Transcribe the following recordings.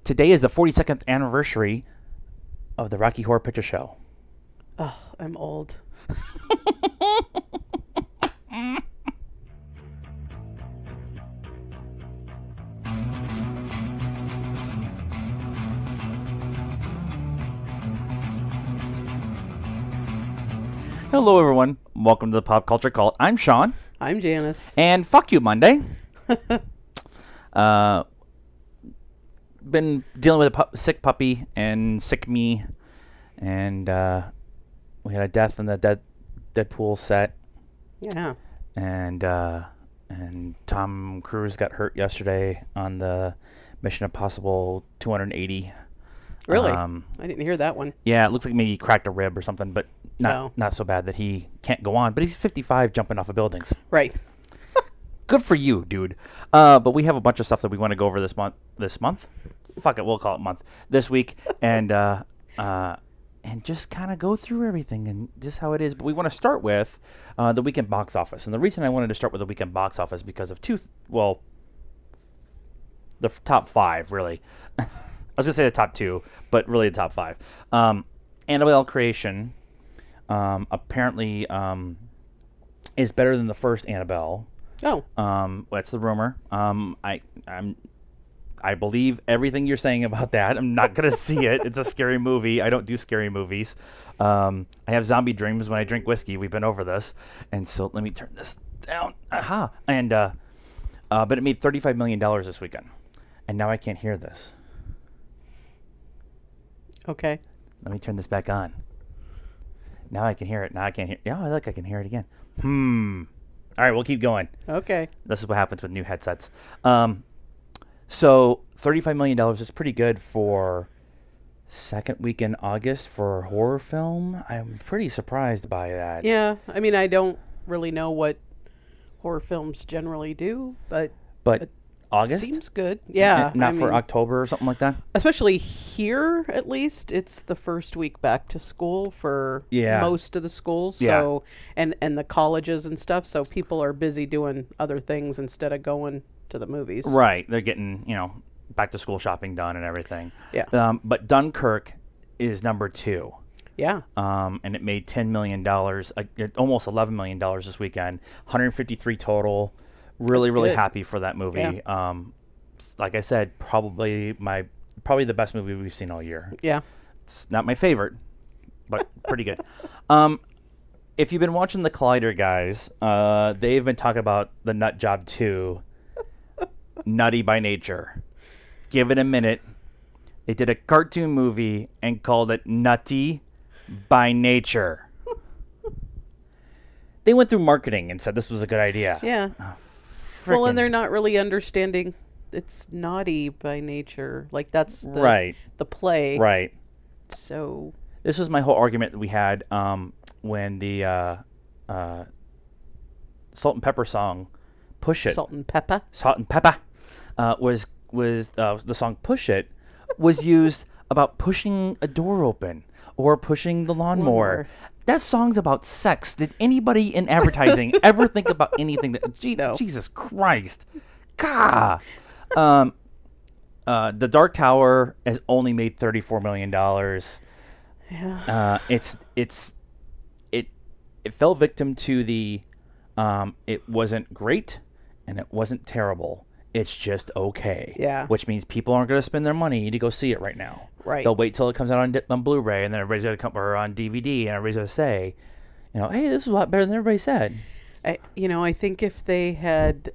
Today is the 42nd anniversary of the Rocky Horror Picture Show. Oh, I'm old. Hello, everyone. Welcome to the Pop Culture Cult. I'm Sean. I'm Janice. And fuck you, Monday. Been dealing with a sick puppy and sick me. And we had a death in the Deadpool set. Yeah. And Tom Cruise got hurt yesterday on the Mission Impossible 280. Really? I didn't hear that one. Yeah, it looks like maybe he cracked a rib or something, but not so bad that he can't go on. But he's 55 jumping off of buildings. Right. Good for you, dude. But we have a bunch of stuff that we want to go over this month. Fuck it, we'll call it month. This week. And just kind of go through everything and just how it is. But we want to start with the weekend box office. And the reason I wanted to start with the weekend box office because of the top five, really. I was going to say the top two, but really the top five. Annabelle Creation apparently is better than the first Annabelle. Oh. That's the rumor. I believe everything you're saying about that. I'm not going to see it. It's a scary movie. I don't do scary movies. I have zombie dreams when I drink whiskey. We've been over this. And so let me turn this down. Aha. And but it made $35 million this weekend. And now I can't hear this. Okay. Let me turn this back on. Now I can hear it. Now I can't hear it. Yeah, I can hear it again. All right, we'll keep going. Okay. This is what happens with new headsets. So $35 million is pretty good for second week in August for a horror film. I'm pretty surprised by that. Yeah. I mean, I don't really know what horror films generally do, but August? Seems good. Yeah. Not for October or something like that? Especially here, at least, it's the first week back to school for most of the schools. So, and the colleges and stuff. So people are busy doing other things instead of going to the movies. Right. They're getting, back to school shopping done and everything. Yeah. But Dunkirk is number 2. Yeah. And it made $10 million, almost $11 million this weekend. 153 total. Really happy for that movie. Yeah. Like I said, probably the best movie we've seen all year. Yeah. It's not my favorite, but pretty good. If you've been watching the Collider guys, they've been talking about the Nut Job 2, Nutty by Nature. Give it a minute. They did a cartoon movie and called it Nutty by Nature. They went through marketing and said this was a good idea. Yeah. Well, and they're not really understanding it's naughty by nature. Like, that's the play. Right. So. This was my whole argument that we had when the Salt and Pepper song, Push It. Salt and Pepper? Salt and Pepper was the song Push It was used about pushing a door open or pushing the lawnmower. That song's about sex. Did anybody in advertising ever think about anything that... No. Jesus Christ. God. The Dark Tower has only made $34 million. Yeah. It fell victim to the... it wasn't great and it wasn't terrible. It's just okay. Yeah. Which means people aren't going to spend their money to go see it right now. Right. They'll wait till it comes out on Blu-ray, and then everybody's going to come, or on DVD, and everybody's going to say, hey, this is a lot better than everybody said. I think if they had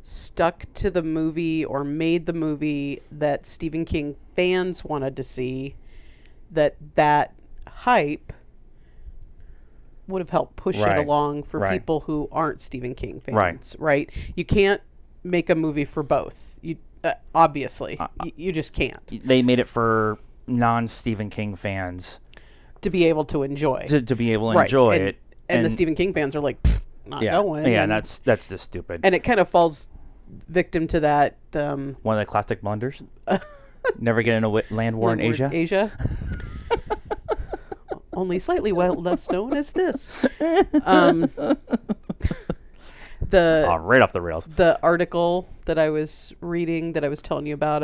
stuck to the movie or made the movie that Stephen King fans wanted to see, that hype would have helped push it along for people who aren't Stephen King fans. Right. You can't make a movie for both. You obviously you just can't. They made it for non-Stephen King fans to be able to enjoy. To be able to enjoy it. And the Stephen King fans are like, not going. Yeah, and that's just stupid. And it kind of falls victim to that. One of the classic blunders. Never get in a land war in Asia. Only slightly less known as this. right off the rails. The article that I was reading, that I was telling you about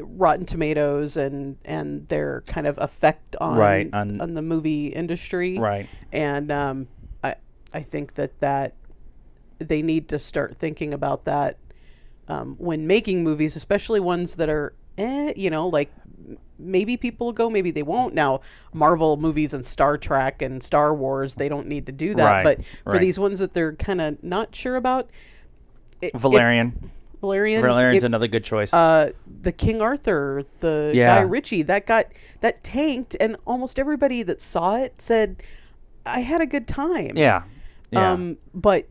Rotten Tomatoes and their kind of effect on the movie industry. Right. And I think that they need to start thinking about that when making movies, especially ones that are, like maybe people will go, maybe they won't. Now, Marvel movies and Star Trek and Star Wars, they don't need to do that. Right, but for these ones that they're kind of not sure about, Valerian's another good choice. The King Arthur, the Guy Ritchie, that tanked, and almost everybody that saw it said, I had a good time. Yeah. But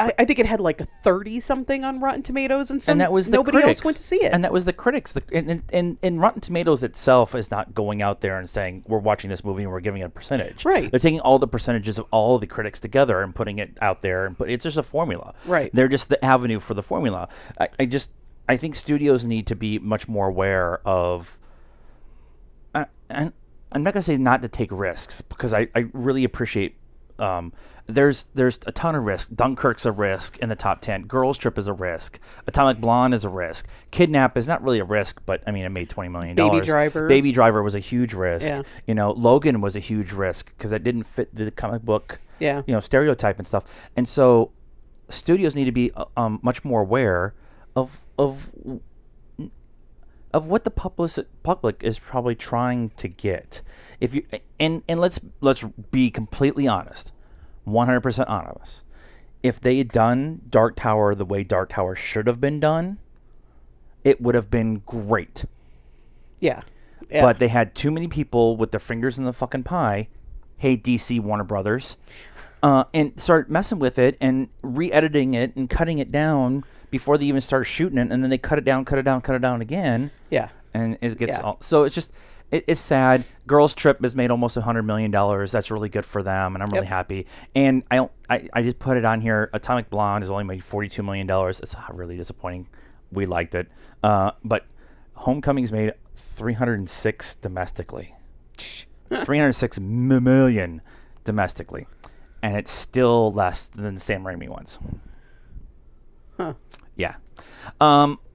I think it had like a 30-something on Rotten Tomatoes, and that was nobody else went to see it. And that was the critics. And Rotten Tomatoes itself is not going out there and saying, we're watching this movie and we're giving it a percentage. Right. They're taking all the percentages of all the critics together and putting it out there, and it's just a formula. Right. They're just the avenue for the formula. I think studios need to be much more aware of, and I'm not going to say not to take risks, because I really appreciate, there's a ton of risk. Dunkirk's a risk in the top 10. Girls Trip is a risk. Atomic Blonde is a risk. Kidnap is not really a risk, but I mean, it made $20 million. Baby Driver was a huge risk. Yeah. Logan was a huge risk because it didn't fit the comic book, yeah, stereotype and stuff. And so studios need to be much more aware of what the public is probably trying to get. If you and let's be completely honest, 100% honest. If they had done Dark Tower the way Dark Tower should have been done, it would have been great. Yeah. But they had too many people with their fingers in the fucking pie. Hey, DC, Warner Brothers, and start messing with it and re-editing it and cutting it down before they even start shooting it, and then they cut it down again. Yeah. And it gets all, so it's just it's sad. Girls Trip has made almost $100 million. That's really good for them, and I'm really happy. And I just put it on here. Atomic Blonde has only made $42 million. It's really disappointing. We liked it, but Homecoming's made 306 domestically, 306 million domestically, and it's still less than the Sam Raimi ones. Huh. Yeah.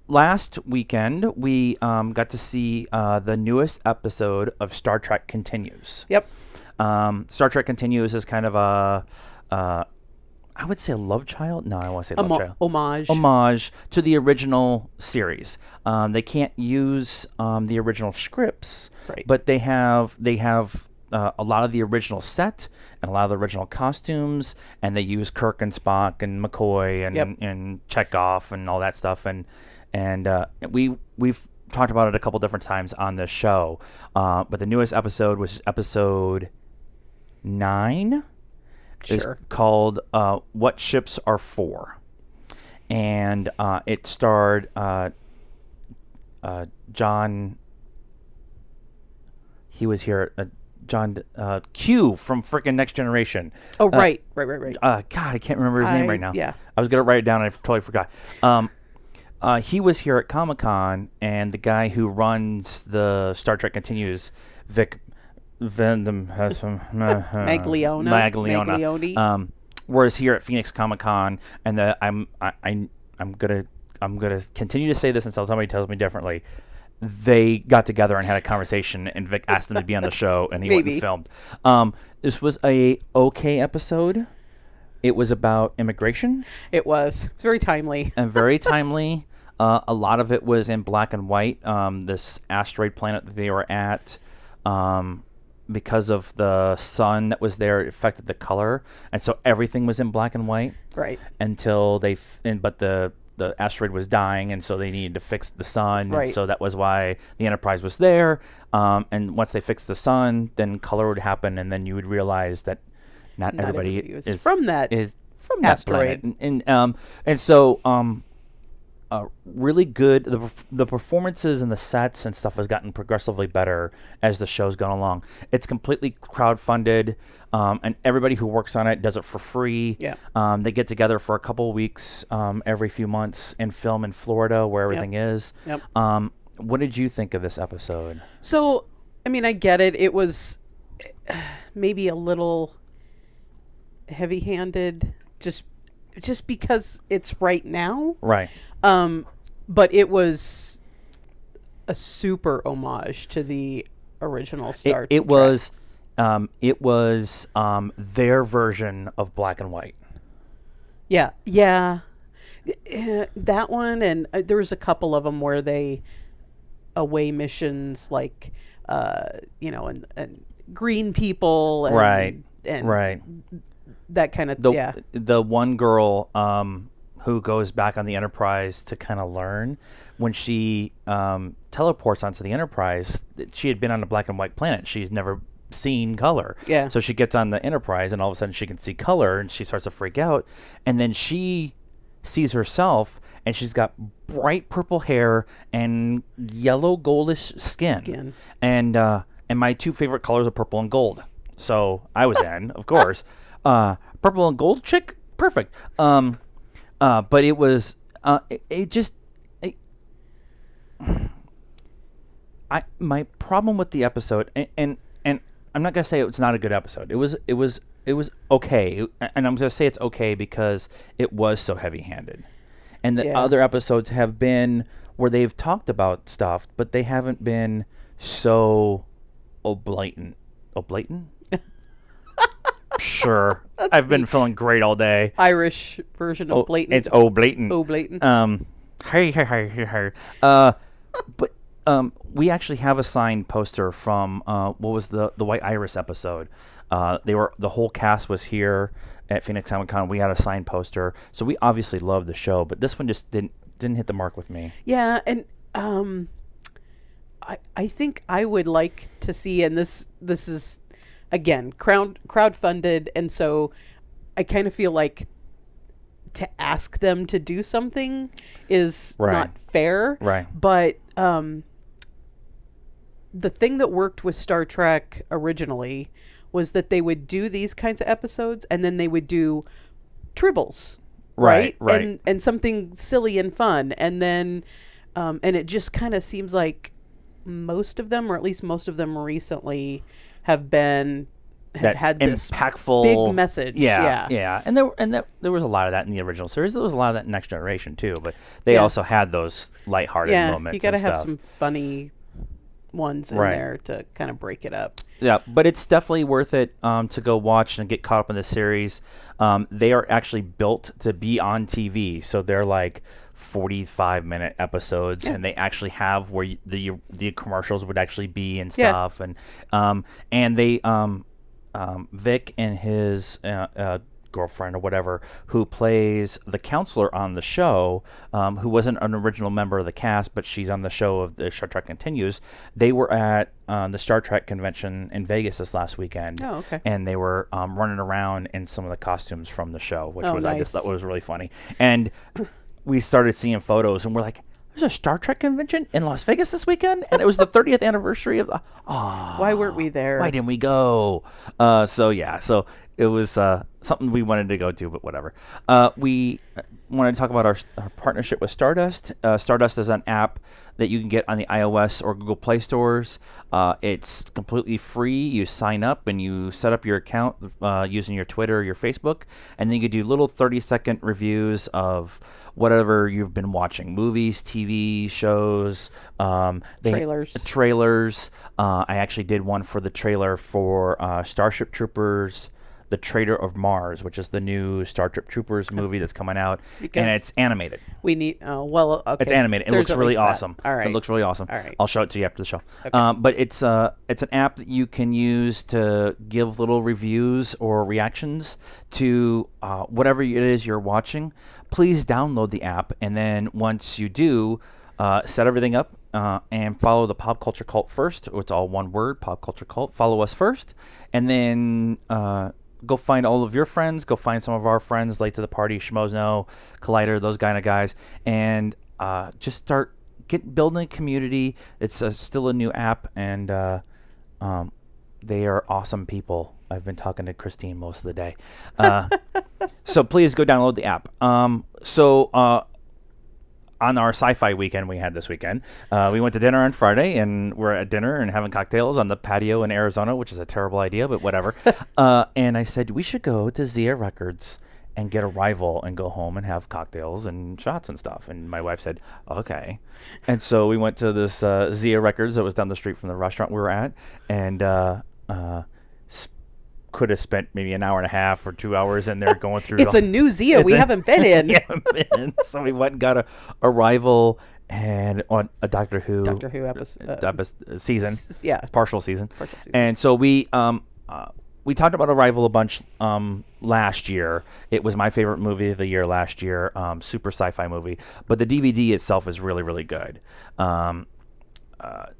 Last weekend, we got to see the newest episode of Star Trek Continues. Yep. Star Trek Continues is kind of I would say a love child. No, I don't want to say love child. Homage to the original series. They can't use the original scripts, right, but they have a lot of the original set and a lot of the original costumes, and they use Kirk and Spock and McCoy and Chekhov and all that stuff, and we've talked about it a couple different times on this show, but the newest episode, which is episode 9, is called "What Ships Are For," and it starred John. He was here. John Q from frickin' Next Generation. Oh, right. God, I can't remember his name right now. Yeah. I was going to write it down and I totally forgot. He was here at Comic-Con, and the guy who runs the Star Trek Continues, Vic Maglione, was here at Phoenix Comic-Con, and I'm gonna continue to say this until somebody tells me differently. They got together and had a conversation, and Vic asked them to be on the show, and he went and filmed. This was a okay episode. It was about immigration. It was. It's very timely. And very timely. A lot of it was in black and white. This asteroid planet that they were at, because of the sun that was there, it affected the color, and so everything was in black and white. Right. Until but the asteroid was dying, and so they needed to fix the sun. Right. And so that was why the Enterprise was there. And once they fixed the sun, then color would happen, and then you would realize that not everybody is from that asteroid. Planet. And so really good. The performances and the sets and stuff has gotten progressively better as the show's gone along. It's completely crowdfunded, and everybody who works on it does it for free. Yeah. They get together for a couple of weeks every few months and film in Florida, where everything is. Yep. What did you think of this episode? So, I mean, I get it. It was maybe a little heavy-handed, just because it's right now. Right. But it was a super homage to the original Star Trek. It was their version of black and white. Yeah. That one, and there was a couple of them where they away missions, like and green people, and, Right. and Right. that kind of The one girl who goes back on the Enterprise to kind of learn, when she teleports onto the Enterprise, she had been on a black and white planet. She's never seen color. Yeah. So she gets on the Enterprise, and all of a sudden she can see color, and she starts to freak out. And then she sees herself, and she's got bright purple hair and yellow goldish skin. And my two favorite colors are purple and gold. So I was in, of course. Purple and gold chick, perfect. But it was my problem with the episode, and I'm not gonna say it's not a good episode. It was okay, and I'm gonna say it's okay because it was so heavy-handed. And the other episodes have been where they've talked about stuff, but they haven't been so blatant. Sure. I've been feeling great all day. Irish version of blatant. It's blatant. Blatant. Hey. But we actually have a signed poster from what was the White Iris episode. The whole cast was here at Phoenix Comic Con. We had a signed poster, so we obviously love the show. But this one just didn't hit the mark with me. Yeah, and I think I would like to see, and this is again crowdfunded, and so I kind of feel like to ask them to do something is not fair. Right. But the thing that worked with Star Trek originally was that they would do these kinds of episodes, and then they would do tribbles, right? And something silly and fun, and then and it just kind of seems like most of them, or at least most of them recently, have had this impactful big message. Yeah. And there was a lot of that in the original series. There was a lot of that in Next Generation too, but they also had those lighthearted moments. You got to have stuff. some funny ones in there to kind of break it up. Yeah, but it's definitely worth it to go watch and get caught up in the series. They are actually built to be on TV, so they're like 45-minute episodes, and they actually have where the commercials would actually be and stuff, and they Vic and his girlfriend or whatever, who plays the counselor on the show, who wasn't an original member of the cast, but she's on the show of the Star Trek Continues. They were at the Star Trek convention in Vegas this last weekend. Oh, okay. And they were running around in some of the costumes from the show, which was nice. I just thought was really funny. And we started seeing photos, and we're like, there's a Star Trek convention in Las Vegas this weekend, and it was the 30th anniversary of the. Oh, why weren't we there? Why didn't we go? So it was something we wanted to go to, but whatever. We wanted to talk about our partnership with Stardust. Stardust is an app that you can get on the iOS or Google Play stores. It's completely free. You sign up and you set up your account using your Twitter or your Facebook, and then you can do little 30-second reviews of whatever you've been watching, movies, TV shows, trailers. I actually did one for the trailer for Starship Troopers, The Traitor of Mars, which is the new Starship Troopers movie that's coming out, and it's animated. We need, okay. It's animated. It looks really awesome. All right. It looks really awesome. All right. I'll show it to you after the show. Okay. But it's an app that you can use to give little reviews or reactions to whatever it is you're watching. Please download the app, and then once you do, set everything up and follow the Pop Culture Cult first. It's all one word, Pop Culture Cult. Follow us first, and then go find all of your friends. Go find some of our friends, Late to the Party, Schmoedown, Collider, those kind of guys, and just start building a community. It's still a new app, and they are awesome people. I've been talking to Christine most of the day. on our sci-fi weekend we had this weekend. We went to dinner on Friday, and we're at dinner and having cocktails on the patio in Arizona, which is a terrible idea, but whatever. And I said, we should go to Zia Records and get a rival and go home and have cocktails and shots and stuff. And my wife said, okay. And so we went to this Zia Records that was down the street from the restaurant we were at, and could have spent maybe an hour and a half or 2 hours in there going through. It's a new Zia we haven't been in. We haven't been. So we went and got a rival and on a Doctor Who episode, season, partial season. And so we talked about Arrival a bunch last year. It was my favorite movie of the year last year, super sci-fi movie. But the DVD itself is really, really good.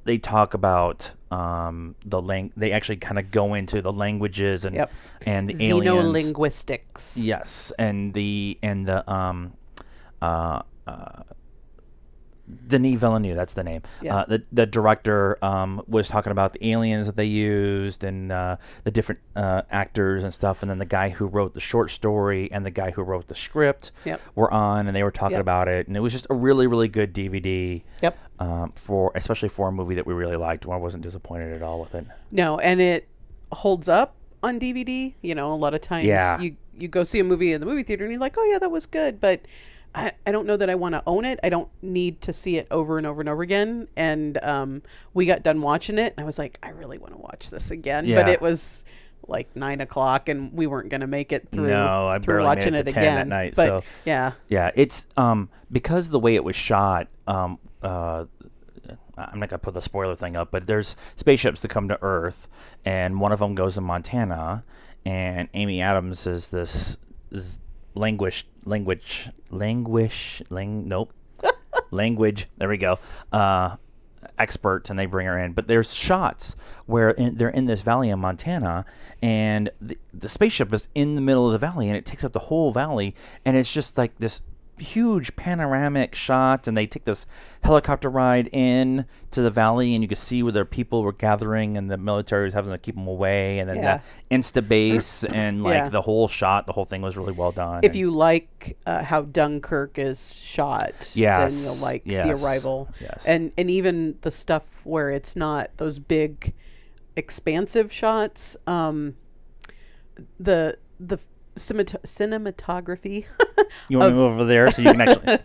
They talk about they actually kind of go into the languages and the aliens. Xenolinguistics. Yes, and the Denis Villeneuve, that's the name. Yeah. The director was talking about the aliens that they used and the different actors and stuff. And then the guy who wrote the short story and the guy who wrote the script were on, and they were talking about it. And it was just a really, really good DVD. Yep. Especially for a movie that we really liked. I wasn't disappointed at all with it. No, and it holds up on DVD. You know, a lot of times you go see a movie in the movie theater and you're like, oh yeah, that was good, but I don't know that I want to own it. I don't need to see it over and over and over again. And we got done watching it, and I was like, I really want to watch this again. Yeah. But it was like 9 o'clock, and we weren't going to make it through. No, I barely watching made it to 10 again at night. But, so yeah, it's because the way it was shot. I'm not gonna put the spoiler thing up, but there's spaceships that come to Earth, and one of them goes to Montana, and Amy Adams is this language. There we go. Expert, and they bring her in. But there's shots where they're in this valley in Montana, and the spaceship is in the middle of the valley, and it takes up the whole valley, and it's just like this huge panoramic shot, and they take this helicopter ride in to the valley, and you can see where their people were gathering, and the military was having to keep them away, and then the insta base and the whole shot, the whole thing was really well done. If you like how Dunkirk is shot, then you'll like The Arrival. Yes. And even the stuff where it's not those big expansive shots, the cinematography you want to move over there so you can actually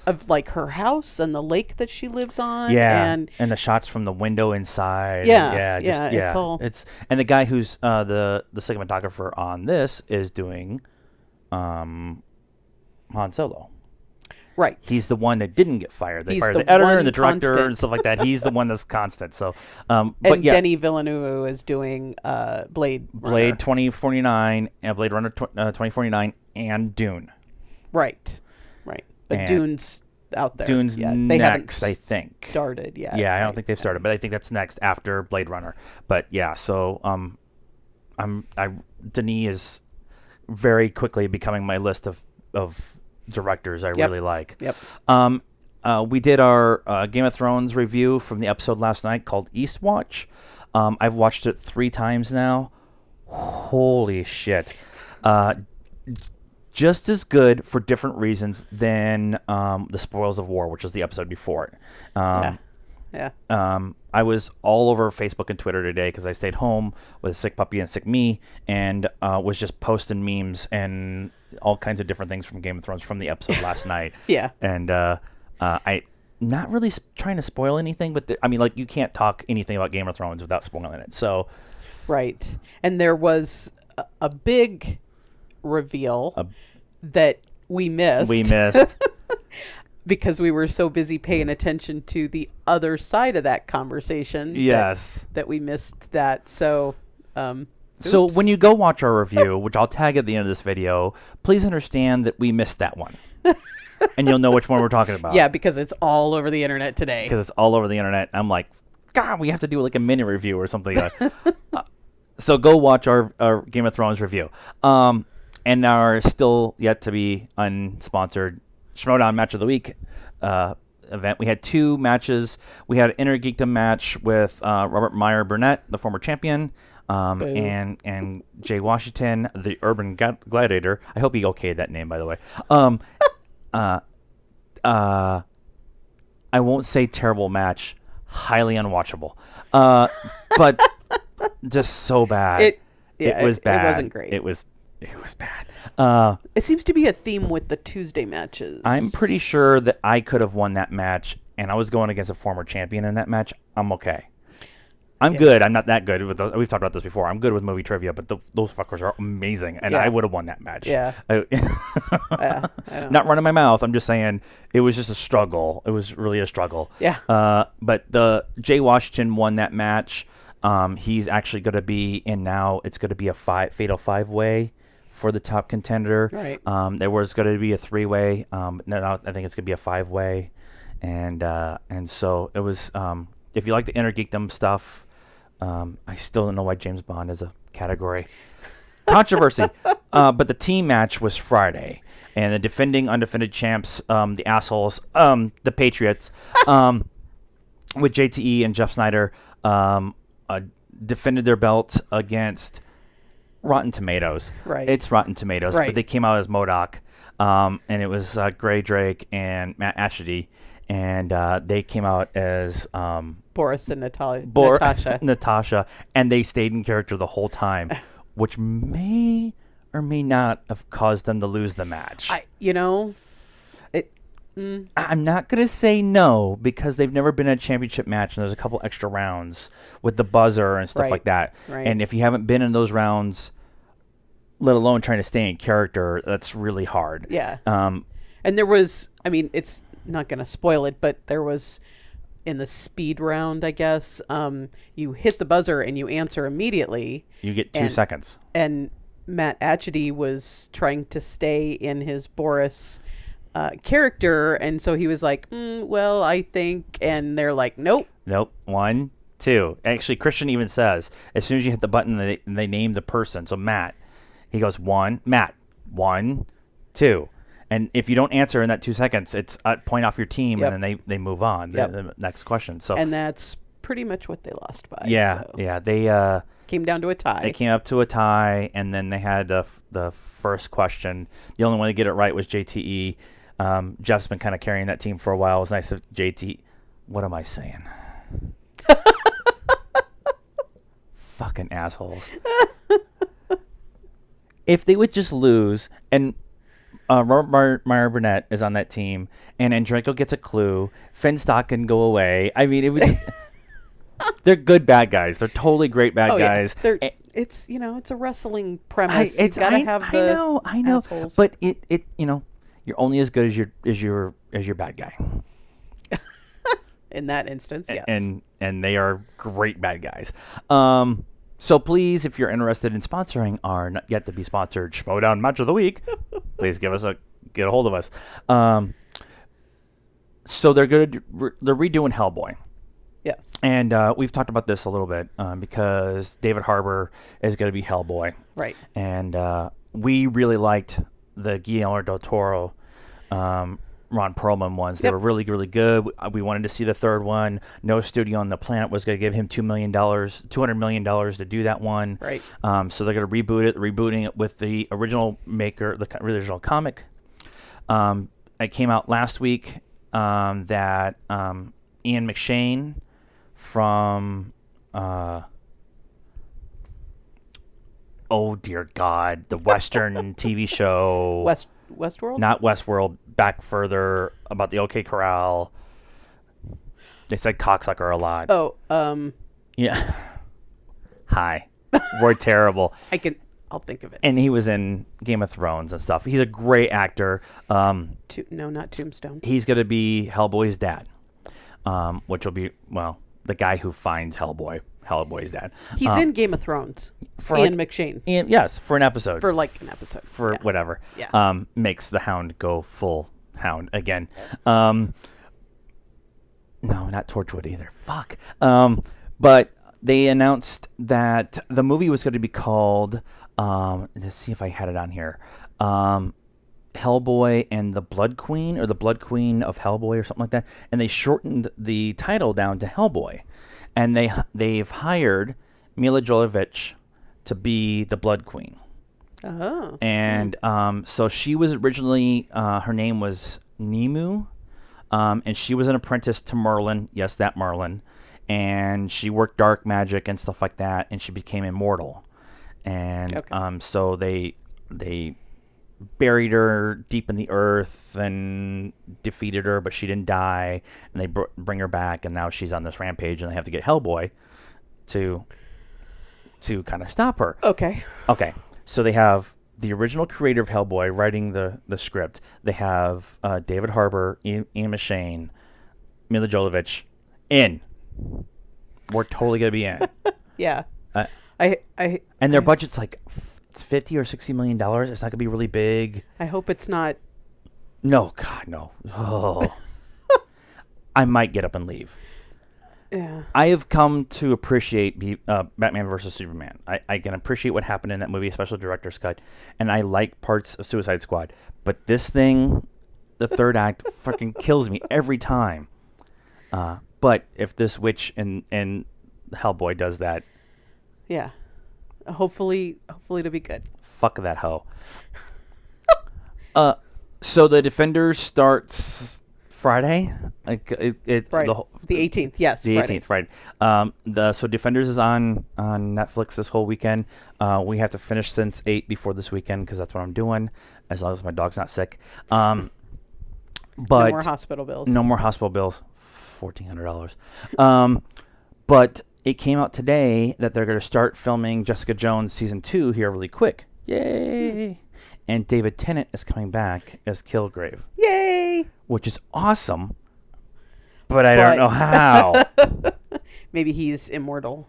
of like her house and the lake that she lives on, and the shots from the window inside, it's and the guy who's the cinematographer on this is doing Han Solo. Right. He's the one that didn't get fired. They fired the editor and the director and stuff like that. He's the one that's constant. So, but Denis Villeneuve is doing Blade 2049 and Blade Runner 2049 and Dune. Right. But and Dune's out there. Dune's next, I think. Started, yeah. Yeah, I don't think they've started, but I think that's next after Blade Runner. But yeah, so Denis is very quickly becoming my list of directors I really like. Yep. We did our Game of Thrones review from the episode last night called Eastwatch. I've watched it 3 times now. Holy shit. Just as good for different reasons than The Spoils of War, which was the episode before it. I was all over Facebook and Twitter today because I stayed home with a sick puppy and sick me, and was just posting memes and all kinds of different things from Game of Thrones from the episode last night. Yeah. And I not really trying to spoil anything, but you can't talk anything about Game of Thrones without spoiling it. So, right. And there was a big reveal that we missed. Because we were so busy paying attention to the other side of that conversation. Yes. That we missed that. So, so when you go watch our review, which I'll tag at the end of this video, please understand that we missed that one. And you'll know which one we're talking about. Yeah, because it's all over the internet today. Because it's all over the internet. I'm like, God, we have to do like a mini review or something. So go watch our Game of Thrones review. And our still yet to be unsponsored Schmoedown Match of the Week event. We had 2 matches. We had an Inner Geekdom match with Robert Meyer Burnett, the former champion, and Jay Washington, the Urban Gladiator. I hope he okayed that name, by the way. I won't say terrible match, highly unwatchable. But just so bad. It was bad. It wasn't great. It was bad. It seems to be a theme with the Tuesday matches. I'm pretty sure that I could have won that match, and I was going against a former champion in that match. I'm okay. I'm good. I'm not that good. We've talked about this before. I'm good with movie trivia, but those fuckers are amazing, and I would have won that match. Yeah. Not running my mouth. I'm just saying it was just a struggle. It was really a struggle. Yeah. But Jay Washington won that match. He's actually going to be in now. It's going to be a fatal 5-way for the top contender. Right. There was going to be a 3-way. No, I think it's going to be a 5-way, and so it was. If you like the inner geekdom stuff. I still don't know why James Bond is a category. Controversy. But the team match was Friday. And the defending undefeated champs, the assholes, the Patriots, with JTE and Jeff Snyder, defended their belt against Rotten Tomatoes. Right. It's Rotten Tomatoes. Right. But they came out as MODOK. And it was Gray Drake and Matt Ashady. And they came out as... Boris and Natasha. Natasha, and they stayed in character the whole time, which may or may not have caused them to lose the match. I'm not going to say no because they've never been in a championship match, and there's a couple extra rounds with the buzzer and stuff like that. Right. And if you haven't been in those rounds, let alone trying to stay in character, that's really hard. Yeah. And there was, it's not going to spoil it, but there was... in the speed round, I guess, you hit the buzzer and you answer immediately. You get 2 seconds. And Matt Ashady was trying to stay in his Boris character, and so he was like, well, I think, and they're like, nope. 1, 2. Actually, Christian even says, as soon as you hit the button, they name the person. So Matt, he goes, Matt, 1, 2. And if you don't answer in that 2 seconds, it's a point off your team, and then they move on. The next question. So, and that's pretty much what they lost by. Yeah, so. yeah. They came down to a tie. They came up to a tie, and then they had the first question. The only one to get it right was JTE. Jeff's been kind of carrying that team for a while. It was nice of JT. What am I saying? Fucking assholes. If they would just lose and. Robert Meyer Burnett is on that team, and Andrenko gets a clue. Finstock can go away. I mean, it was just, they're good bad guys. They're totally great bad guys. Yeah. It's it's a wrestling premise. You gotta have the I know, assholes. but it you're only as good as your bad guy. In that instance, yes. And they are great bad guys. So please, if you're interested in sponsoring our not yet to be sponsored Schmoedown Match of the Week, please get a hold of us. So they're redoing Hellboy. Yes. And we've talked about this a little bit because David Harbour is going to be Hellboy. Right. And we really liked the Guillermo del Toro Ron Perlman ones. They were really, really good. We wanted to see the third one. No studio on the planet was going to give him $200 million to do that one. Right. So they're going to reboot it, rebooting it with the original maker, the original comic. It came out last week that Ian McShane from... oh, dear God. The Western TV show... Westworld? Not Westworld. Back further about the OK Corral. They said cocksucker a lot. Oh, yeah. Hi. We're terrible. I'll think of it. And he was in Game of Thrones and stuff. He's a great actor. No, not Tombstone. He's going to be Hellboy's dad, which will be, well, the guy who finds Hellboy's dad. He's in Game of Thrones. Ian McShane. Yes, for an episode. For like an episode. For whatever. Yeah. Makes the Hound go full Hound again. No, not Torchwood either. Fuck. But they announced that the movie was going to be called, let's see if I had it on here, Hellboy and the Blood Queen, or the Blood Queen of Hellboy, or something like that. And they shortened the title down to Hellboy. And they've hired Mila Jovovich to be the Blood Queen. Oh. And so she was originally, her name was Nimu, And she was an apprentice to Merlin. Yes, that Merlin. And she worked dark magic and stuff like that, and she became immortal. And so they buried her deep in the earth and defeated her, but she didn't die. And they bring her back, and now she's on this rampage, and they have to get Hellboy to kind of stop her. Okay. So they have the original creator of Hellboy writing the script. They have David Harbour, Ian McShane, Mila Jovovich in. We're totally gonna be in. Yeah. And their budget's like $50 or $60 million. It's not gonna be really big. I hope it's not. No, God, no. Oh. I might get up and leave. Yeah. I have come to appreciate Batman versus Superman. I can appreciate what happened in that movie, especially director's cut, and I like parts of Suicide Squad. But this thing, the third act, fucking kills me every time. But if this witch and Hellboy does that, yeah, hopefully it'll be good. Fuck that hoe. So the Defenders starts Friday. Like Friday. The 18th. Yes. The 18th. Friday. So Defenders is on Netflix this whole weekend. We have to finish Sense 8 before this weekend because that's what I'm doing, as long as my dog's not sick. But no more hospital bills. No more hospital bills. $1,400. But it came out today that they're going to start filming Jessica Jones season 2 here really quick. Yay! And David Tennant is coming back as Kilgrave. Yay! Which is awesome. But I don't know how. Maybe he's immortal.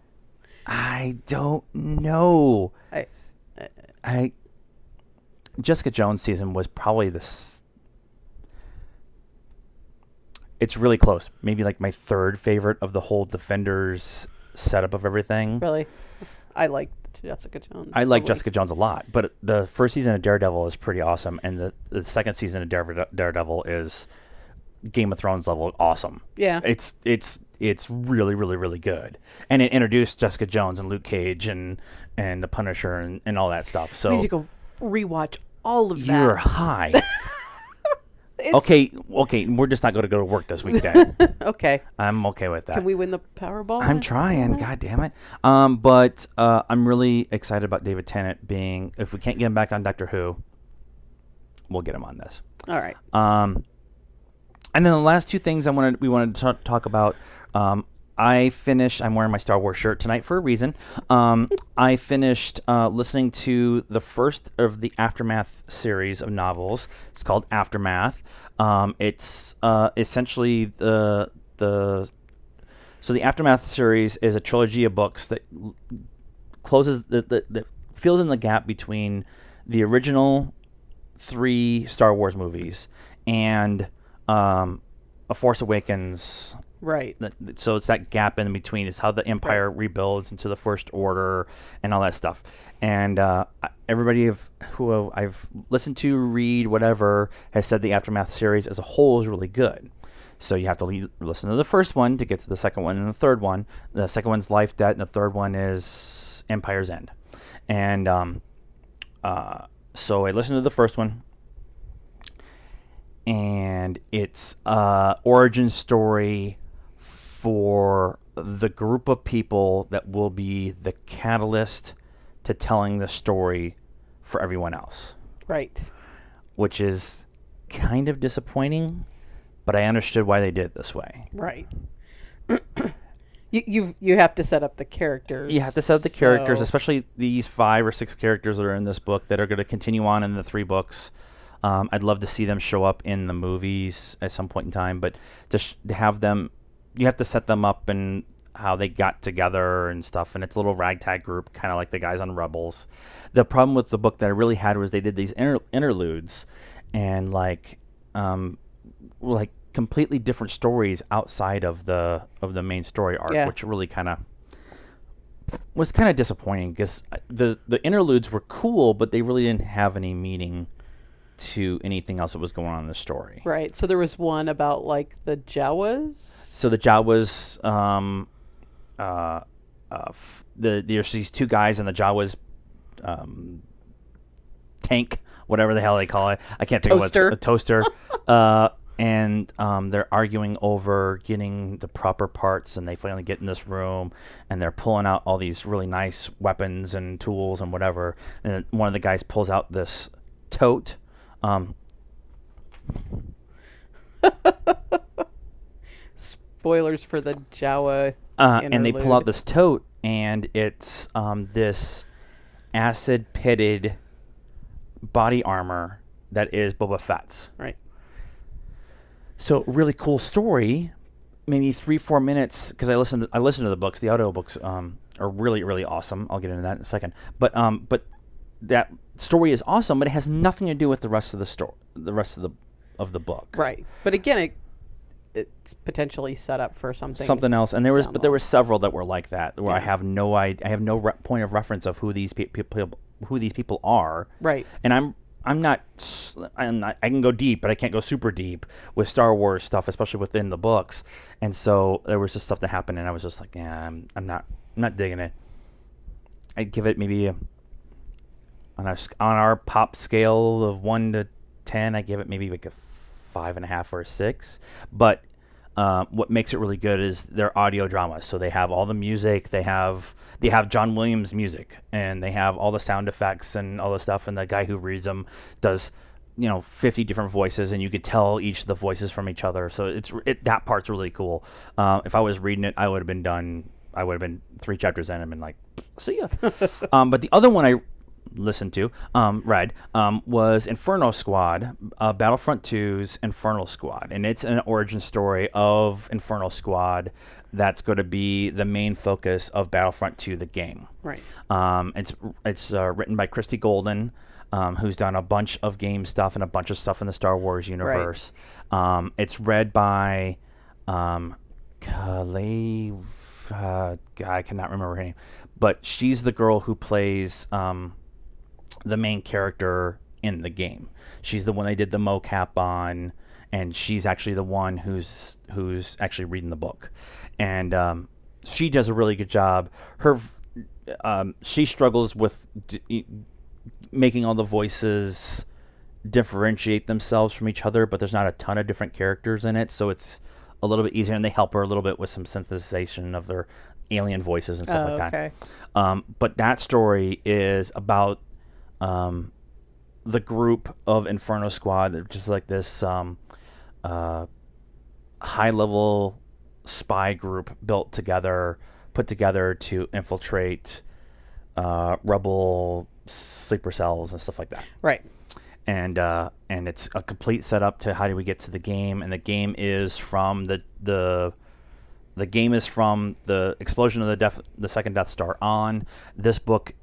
I don't know. Jessica Jones season was probably it's really close. Maybe like my third favorite of the whole Defenders setup of everything. Really? I like Jessica Jones. I like Jessica Jones a lot, but the first season of Daredevil is pretty awesome, and the second season of Daredevil is Game of Thrones level awesome. Yeah. It's really, really, really good. And it introduced Jessica Jones and Luke Cage and the Punisher and all that stuff. So we need to go rewatch all of that. You're high. Okay, we're just not going to go to work this weekend. Okay. I'm okay with that. Can we win the Powerball? I'm trying. God damn it. But I'm really excited about David Tennant being, if we can't get him back on Doctor Who, we'll get him on this. All right. And then the last two things we wanted to talk about. I'm wearing my Star Wars shirt tonight for a reason. I finished listening to the first of the Aftermath series of novels. It's called Aftermath. It's essentially the Aftermath series is a trilogy of books that closes that fills in the gap between the original 3 Star Wars movies and A Force Awakens. Right. So it's that gap in between. It's how the Empire rebuilds into the First Order and all that stuff. And everybody who I've listened to, read, whatever, has said the Aftermath series as a whole is really good. So you have to listen to the first one to get to the second one and the third one. The second one's Life, Debt, and the third one is Empire's End. And so I listened to the first one. And it's origin story for the group of people that will be the catalyst to telling the story for everyone else. Right. Which is kind of disappointing, but I understood why they did it this way. Right. You have to set up the characters. You have to set up the characters, especially these 5 or 6 characters that are in this book that are going to continue on in the 3 books. I'd love to see them show up in the movies at some point in time, but to have them, you have to set them up and how they got together and stuff, and it's a little ragtag group, kind of like the guys on Rebels. The problem with the book that I really had was they did these interludes and like completely different stories outside of the main story arc, which really was kind of disappointing because the interludes were cool, but they really didn't have any meaning to anything else that was going on in the story. Right. So there was one about like the Jawas. So the Jawas, there's these 2 guys in the Jawas tank, whatever the hell they call it. I can't think of what a toaster. and they're arguing over getting the proper parts, and they finally get in this room, and they're pulling out all these really nice weapons and tools and whatever, and one of the guys pulls out this tote. Spoilers for the Jawa and they pull out interlude. this tote, and it's this acid-pitted body armor that is Boba Fett's. Right. So really cool story. Maybe 3-4 minutes, because I listened to the books. The audio books are really, really awesome. I'll get into that in a second. But that story is awesome, but it has nothing to do with the rest of the story, the rest of the book. Right. But again, it's potentially set up for something else. And there were several that were like that, where I have no point of reference of who these people are. Right. And I'm not. I can go deep, but I can't go super deep with Star Wars stuff, especially within the books. And so there was just stuff that happened, and I was just like, yeah, I'm not digging it. I'd give it maybe on our pop scale of 1 to 10, I give it maybe like a 5.5 or a 6. But what makes it really good is their audio drama. So they have all the music. They have John Williams music, and they have all the sound effects and all the stuff. And the guy who reads them does 50 different voices, and you could tell each of the voices from each other. So that part's really cool. If I was reading it, I would have been done. I would have been 3 chapters in and been like, see ya. But the other one I listened to, read, was Inferno Squad, Battlefront 2's Inferno Squad. And it's an origin story of Inferno Squad that's going to be the main focus of Battlefront 2, the game. Right. It's written by Christy Golden, who's done a bunch of game stuff and a bunch of stuff in the Star Wars universe. Right. It's read by Kalei, I cannot remember her name, but she's the girl who plays the main character in the game. She's the one they did the mocap on, and she's actually the one who's actually reading the book. And she does a really good job. She struggles with making all the voices differentiate themselves from each other, but there's not a ton of different characters in it, so it's a little bit easier, and they help her a little bit with some synthesization of their alien voices and stuff like that. But that story is about the group of Inferno Squad. They're just like this high-level spy group put together to infiltrate rebel sleeper cells and stuff like that. Right. And it's a complete setup to how do we get to the game, and the game is from the explosion of the second Death Star on. This book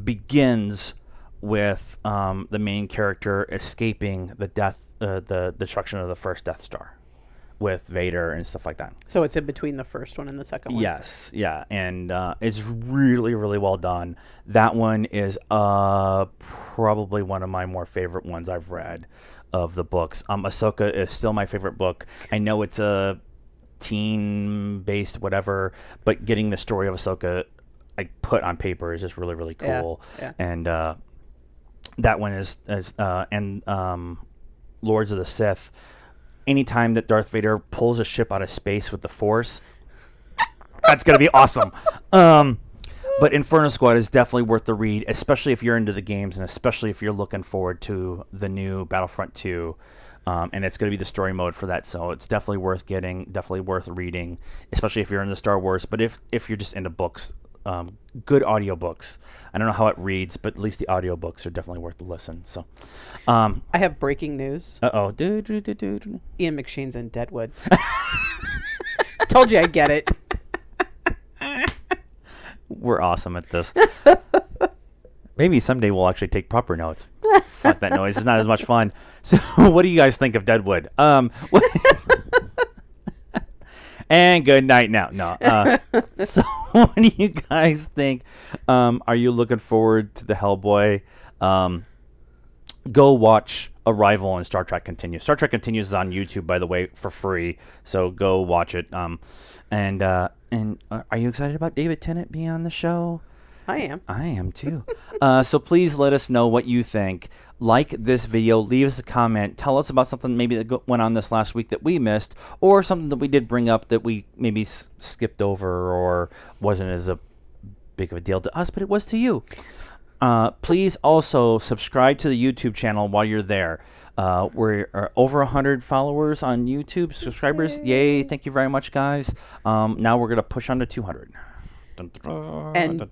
begins with the main character escaping the destruction of the first Death Star with Vader and stuff like that. So it's in between the first one and the second one? Yes, yeah, and it's really, really well done. That one is probably one of my more favorite ones I've read of the books. Ahsoka is still my favorite book. I know it's a teen-based whatever, but getting the story of Ahsoka put on paper is just really, really cool. Yeah. And that one is Lords of the Sith. Anytime that Darth Vader pulls a ship out of space with the Force, that's going to be awesome. But Inferno Squad is definitely worth the read, especially if you're into the games and especially if you're looking forward to the new Battlefront 2. And it's going to be the story mode for that, so it's definitely worth getting, definitely worth reading, especially if you're into Star Wars. But if you're just into books, good audiobooks. I don't know how it reads, but at least the audiobooks are definitely worth the listen. So, I have breaking news. Uh-oh. Ian McShane's in Deadwood. Told you I'd get it. We're awesome at this. Maybe someday we'll actually take proper notes. Fuck that noise. It's not as much fun. So what do you guys think of Deadwood? And good night now. No. So what do you guys think? Are you looking forward to the Hellboy? Go watch Arrival and Star Trek Continues. Star Trek Continues is on YouTube, by the way, for free. So go watch it. And are you excited about David Tennant being on the show? I am. I am too. So please let us know what you think. Like this video, leave us a comment, tell us about something maybe that went on this last week that we missed, or something that we did bring up that we maybe skipped over or wasn't as big of a deal to us, but it was to you. Please also subscribe to the YouTube channel while you're there. We're over 100 followers on YouTube, subscribers. Yay, thank you very much, guys. Now we're going to push on to 200. And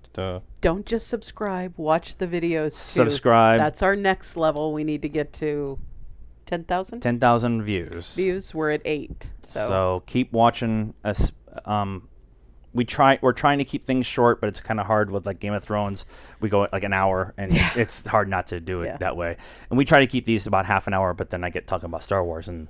don't just subscribe, watch the videos too. Subscribe. That's our next level. We need to get to 10,000? 10,000 views. We're at 8. So keep watching us. We're trying to keep things short, but it's kind of hard with like Game of Thrones. We go like an hour, and it's hard not to do it that way. And we try to keep these about half an hour, but then I get talking about Star Wars and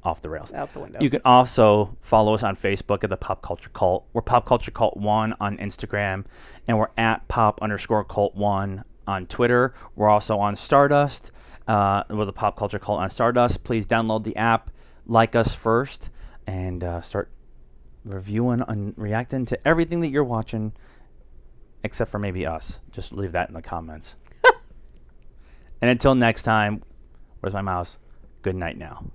off the rails. Out the window. You can also follow us on Facebook at the Pop Culture Cult. We're Pop Culture Cult 1 on Instagram, and we're at Pop_Cult 1 on Twitter. We're also on Stardust with the Pop Culture Cult on Stardust. Please download the app, like us first, and start reviewing and reacting to everything that you're watching, except for maybe us. Just leave that in the comments. And until next time, where's my mouse? Good night now.